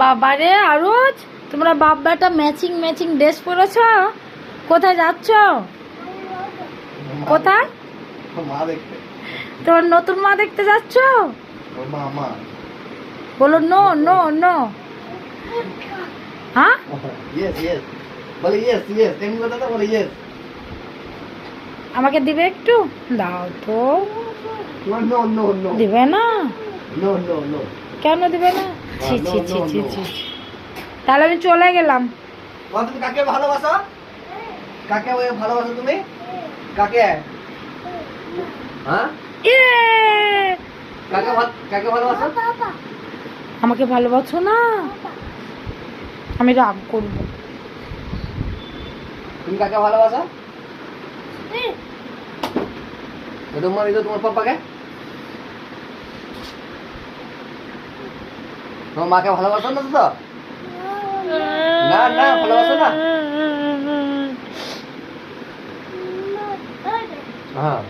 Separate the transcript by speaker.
Speaker 1: বাবারে আরোজ, তোমরা বাপ বেটা ম্যাচিং ম্যাচিং ড্রেস পরেছ। কোথায় যাচ্ছ? কোথায়?
Speaker 2: মা দেখতে।
Speaker 1: তোমার নতুন মা দেখতে যাচ্ছ?
Speaker 2: মা মা
Speaker 1: বলো নো নো নো। হ্যাঁ
Speaker 2: ইয়েস ইয়েস বলে ইয়েস ইয়েস এমনি কথা তো বলে ইয়েস।
Speaker 1: আমাকে দিবে একটু? দাও তো।
Speaker 2: নো নো নো নো
Speaker 1: দিবে না?
Speaker 2: নো নো নো
Speaker 1: কেন দিবে না? ছি
Speaker 2: no,
Speaker 1: ছি ছি
Speaker 2: no,
Speaker 1: ছি
Speaker 2: no.
Speaker 1: ছি। তাহলে আমি চলে গেলাম।
Speaker 2: তুমি কাকে ভালোবাসো? কাকে ভালোবাসো তুমি? কাকে? হ্যাঁ
Speaker 1: ইয়ে!
Speaker 2: কাকে ভালোবাসো?
Speaker 1: আমাকে ভালোবাসো না? আমি রাগ করবো।
Speaker 2: তুমি কাকে ভালোবাসো? তোমার তোমার পাপাকে? তোমার মাকে ভালোবাসো না তো? না না ভালোবাসো না? হ্যাঁ